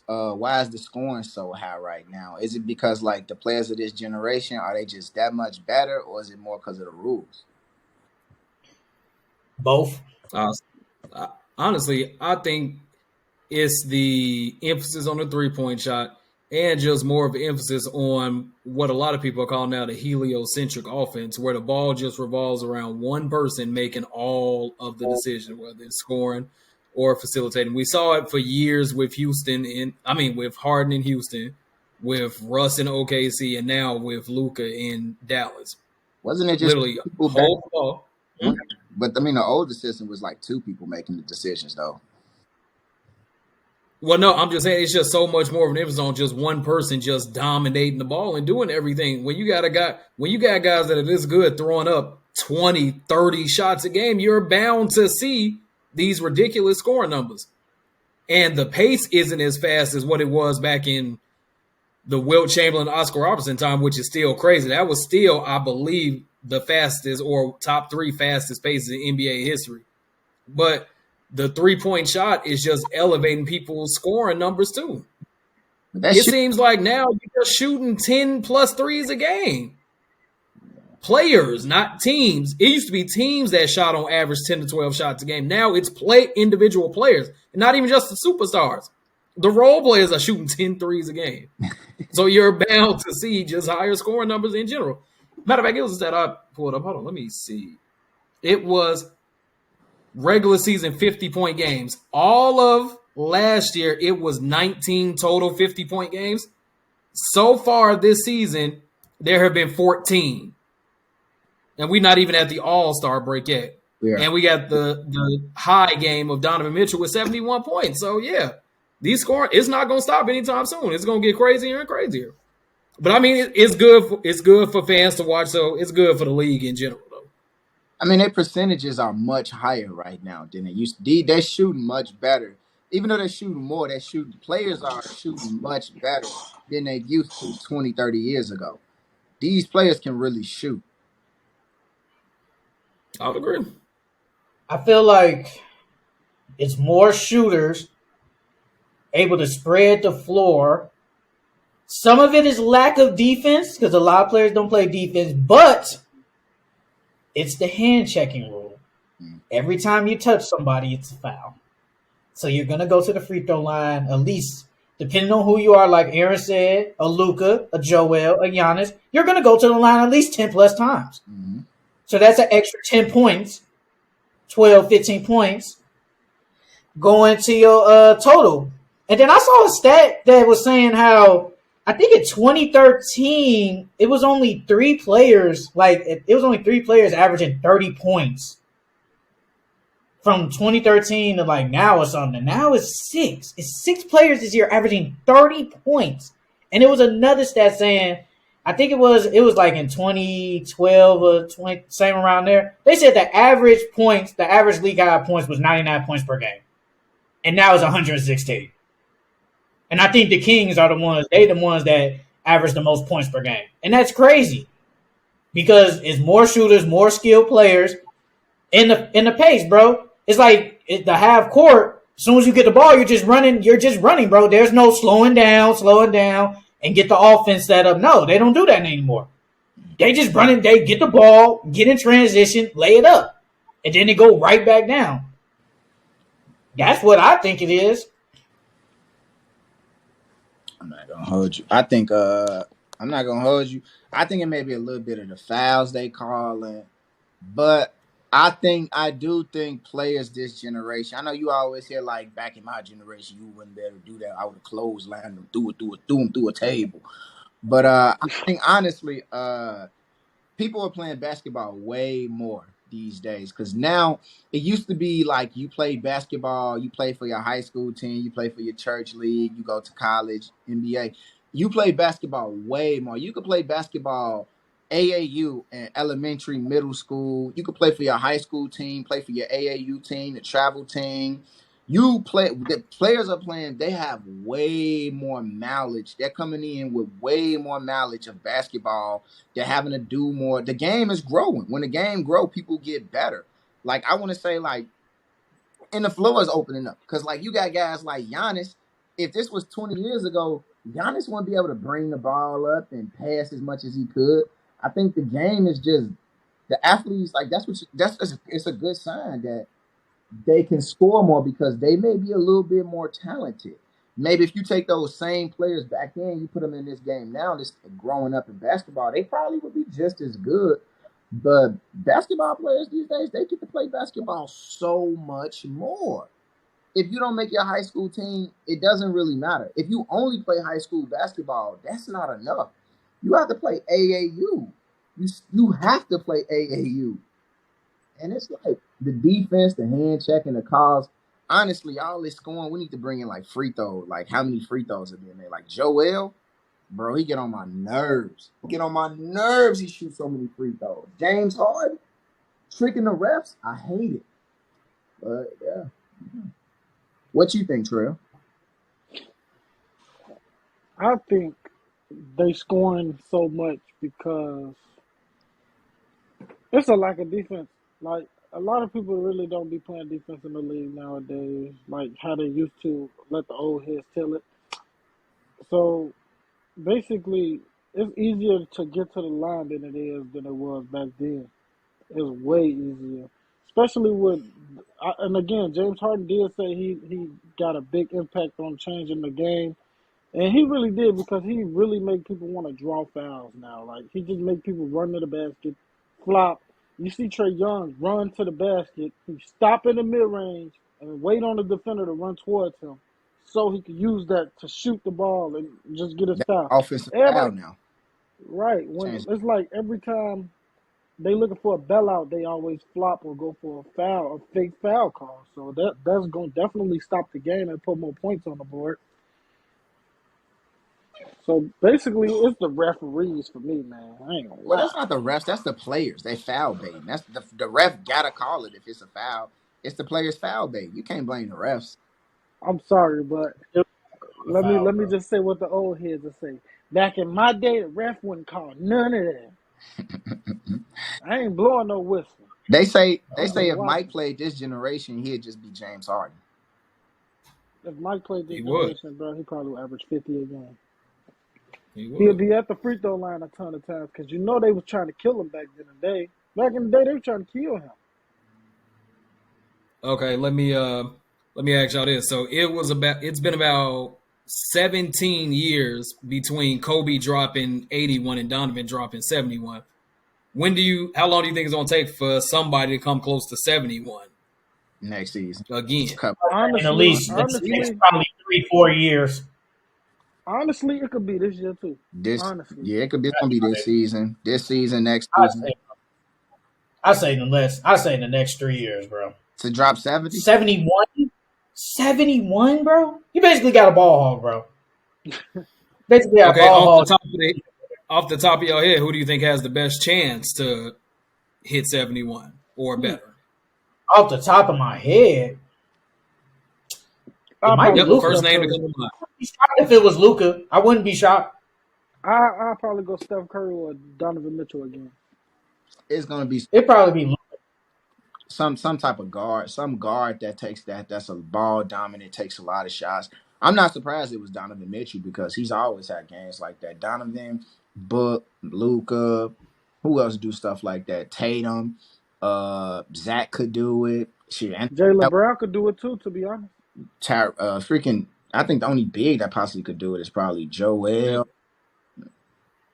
why is the scoring so high right now? Is it because like the players of this generation are they just that much better, or is it more because of the rules? Both. Uh, Honestly, I think it's the emphasis on the 3-point shot and just more of an emphasis on what a lot of people are calling now the heliocentric offense, where the ball just revolves around one person making all of the decision, whether it's scoring or facilitating. We saw it for years with with Harden in Houston, with Russ in OKC, and now with Luka in Dallas. Wasn't it just Literally, people back hold the ball. when? But I mean, the older system was like two people making the decisions, though. Well, no, I'm just saying it's just so much more of an emphasis on just one person just dominating the ball and doing everything. When you got guys that are this good throwing up 20, 30 shots a game, you're bound to see these ridiculous scoring numbers. And the pace isn't as fast as what it was back in the Wilt Chamberlain, Oscar Robertson time, which is still crazy. That was still, I believe, the fastest or top 3 fastest paces in NBA history. But the 3-point shot is just elevating people's scoring numbers too. It seems like now you're shooting 10 plus threes a game. Players, not teams. It used to be teams that shot on average 10 to 12 shots a game. Now it's individual players, and not even just the superstars. The role players are shooting 10 threes a game. So you're bound to see just higher scoring numbers in general. Matter of fact, it was that I pulled up. Hold on, let me see. It was regular season 50-point games. All of last year, it was 19 total 50-point games. So far this season, there have been 14. And we're not even at the All-Star break yet. Yeah. And we got the high game of Donovan Mitchell with 71 points. So, yeah, these scoring, it's not going to stop anytime soon. It's going to get crazier and crazier. But, I mean, it's good for fans to watch, so it's good for the league in general. I mean, their percentages are much higher right now than they used to be. They're shooting much better. Even though they're shooting more, players are shooting much better than they used to 20, 30 years ago. These players can really shoot. I would agree. I feel like it's more shooters able to spread the floor. Some of it is lack of defense because a lot of players don't play defense, but it's the hand checking rule. Every time you touch somebody, it's a foul. So you're going to go to the free throw line at least, depending on who you are, like Aaron said, a Luka, a Joel, a Giannis, you're going to go to the line at least 10 plus times. Mm-hmm. So that's an extra 10 points, 12, 15 points going to your total. And then I saw a stat that was saying how I think in 2013, it was only 3 players, averaging 30 points. From 2013 to like now or something. Now it's 6. It's 6 players this year averaging 30 points. And it was another stat saying, I think it was like in 2012 or 20, same around there. They said the average league high points was 99 points per game. And now it's 116. And I think the Kings are the ones that average the most points per game. And that's crazy. Because it's more shooters, more skilled players in the pace, bro. It's like the half court, as soon as you get the ball, you're just running, bro. There's no slowing down, and get the offense set up. No, they don't do that anymore. They just running, they get the ball, get in transition, lay it up. And then they go right back down. That's what I think it is. I'm not gonna hold you. I think I'm not gonna hold you. I think it may be a little bit of the fouls they calling, but I do think players this generation. I know you always hear like back in my generation, you wouldn't be able to do that. I would have clotheslined them through a table. But I think honestly, people are playing basketball way more these days because now it used to be like you play basketball, you play for your high school team, you play for your church league, you go to college, NBA. You play basketball way more. You could play basketball AAU and elementary, middle school. You could play for your high school team, play for your AAU team, the travel team. The players are playing, they have way more knowledge. They're coming in with way more knowledge of basketball. They're having to do more. The game is growing. When the game grows, people get better. Like, I want to say, like, and the floor is opening up. Because, like, you got guys like Giannis. if this was 20 years ago, Giannis wouldn't be able to bring the ball up and pass as much as he could. I think the game is just the athletes like it's a good sign that they can score more because they may be a little bit more talented. Maybe if you take those same players back then, you put them in this game now, this growing up in basketball, they probably would be just as good. But basketball players these days, they get to play basketball so much more. If you don't make your high school team, it doesn't really matter. If you only play high school basketball, that's not enough. You have to play AAU. You have to play AAU. And it's like the defense, the hand checking, the calls. Honestly, all this scoring, we need to bring in like free throws. Like how many free throws have been there? Like Joel, bro, he get on my nerves. Get on my nerves. He shoots so many free throws. James Harden, tricking the refs. I hate it. But yeah. What you think, Trill? I think they scoring so much because it's a lack of defense. Like a lot of people really don't be playing defense in the league nowadays, like how they used to let the old heads tell it. So basically, it's easier to get to the line than it was back then. It's way easier, especially and again, James Harden did say he got a big impact on changing the game. And he really did because he really make people want to draw fouls now. Like he just make people run to the basket, flop. You see Trey Young run to the basket, he stop in the mid range and wait on the defender to run towards him, so he could use that to shoot the ball and just get his That's foul. offensive foul Everybody, now. right? When Change. it's like every time they looking for a bailout, they always flop or go for a foul, a fake foul call. So that's gonna definitely stop the game and put more points on the board. So basically, it's the referees for me, man. I ain't gonna Well, lie. that's not the refs. That's the players. They foul baiting. That's the ref gotta call it if it's a foul. It's the players foul bait. You can't blame the refs. I'm sorry, but The foul, let me bro. just say what the old heads will say. Back in my day, the ref wouldn't call none of that. I ain't blowing no whistle. They say I'm just if Mike watching. played this generation, he'd just be James Harden. If Mike played this He would. generation, bro, he probably would average 50 a game. He He'll would. be at the free throw line a ton of times because you know they was trying to kill him back in the day. Back in the day, they were trying to kill him. Okay, let me ask y'all this. So it's been about 17 years between Kobe dropping 81 and Donovan dropping 71. How long do you think it's gonna take for somebody to come close to 71 Next season. again? Couple. And at Honestly, least it's honestly, probably 3-4 years. honestly, it could be this year too. This Honestly, yeah, it's gonna be this season. This season, next I season. say I say in the next 3 years, bro. To drop 70. 71? 71, bro? You basically got a ball hog, bro. Basically got a Okay, ball hog. off the top of your head, who do you think has the best chance to hit 71 or better? Off the top of my head, it I'll might be probably Yep, go Luka. first Steph name to Curry. come to mind. If it was Luka, I wouldn't be shocked. I'll probably go Steph Curry or Donovan Mitchell again. It's gonna be It'd probably be Luka. some type of guard, some guard that takes that's a ball dominant, takes a lot of shots. I'm not surprised it was Donovan Mitchell because he's always had games like that. Donovan, Book, Luca, who else do stuff like that? Tatum, Zach could do it. Shit, and Jaylen Brown could do it too, to be honest. freaking. I think the only big that possibly could do it is probably Yeah, Joel.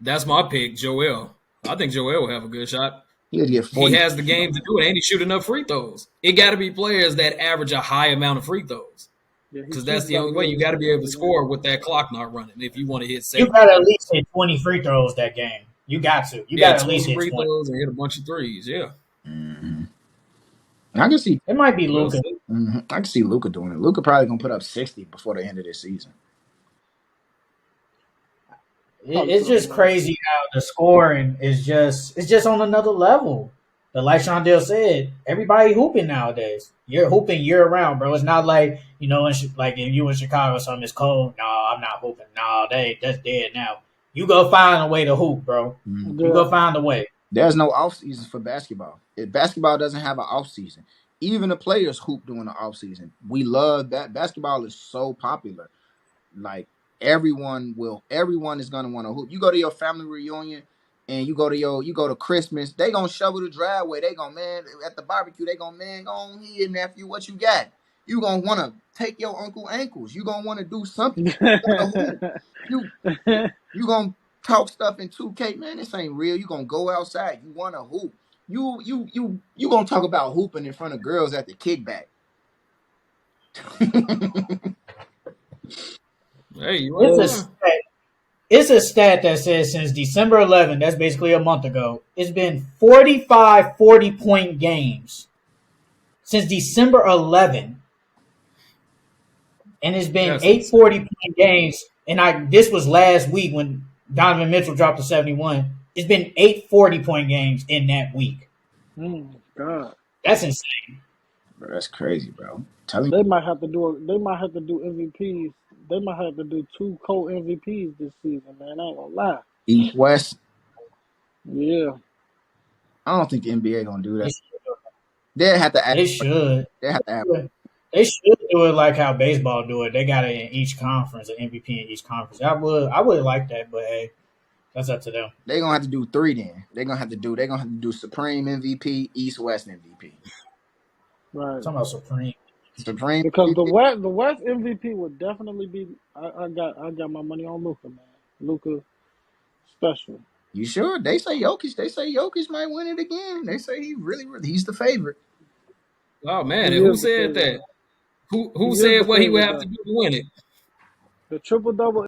that's my pick, Joel. I think Joel will have a good shot. He'll get He 40. has the game to do it, and he shoot enough free throws. It got to be players that average a high amount of free throws Yeah, he because that's shoots the about only way you got to be 30% able to every game. score with that clock not running if you want to hit You 70. got to at least hit 20 free throws that game. You got to. You Yeah, got to at least 20 hit free 20. throws and hit a bunch of threes. Yeah. Mhm. I can see. It might be We'll Luka. see. I can see Luca doing it. Luca probably gonna put up 60 before the end of this season. Probably It's put up just about. crazy how the scoring is it's just on another level. But like Shondell said, everybody hooping nowadays. You're hooping year round, bro. It's not like like if you in Chicago, or something it's cold. No, I'm not hooping. No, that's dead now. You go find a way to hoop, bro. Mhm. You Yeah, go find a way. There's no off season for basketball. If basketball doesn't have an off season, even the players hoop during the off season. We love that. Basketball is so popular. Like everyone is gonna want to hoop. You go to your family reunion and you go to Christmas, they gonna shovel the driveway. They gonna, man, at the barbecue, they gonna, man, go on here, nephew, what you got? You gonna want to take your uncle ankles. You gonna want to do something. You want to hoop. You you gonna talk stuff in 2K, man. This ain't real. You gonna go outside. You want to hoop. You gonna talk about hooping in front of girls at the kickback. Hey, you ain't It's a lying. stat. It's a stat that says since December 11, that's basically a month ago, it's been 45 40-point games since December 11, and it's been That's eight insane. 40-point games. And this was last week when Donovan Mitchell dropped to 71. It's been 8 40-point games in that week. God, That's insane. Bro, that's crazy, bro. Telling they might have to do. They might have to do MVPs. They might have to do 2 co-MVPs this season, man. I ain't gonna lie. you, East West. Yeah. I don't think the NBA gonna do They that. should. They have to ask. They should. They have to have. They should do it like how baseball do it. They got it in each conference, an MVP in each conference. I would like that, but hey, that's up to them. They gonna have to do 3 then. They're gonna have to do Supreme MVP, East West MVP. Right. Talking about Supreme. Supreme Because MVP. the West MVP would definitely be. I got my money on Luca, man. Luca special. You sure? They say Jokic. They say Jokic might win it again. They say he really he's the favorite. Oh He man, and who is the said favorite. that? Who He is the said what he would favorite have to though. do to win it? The triple double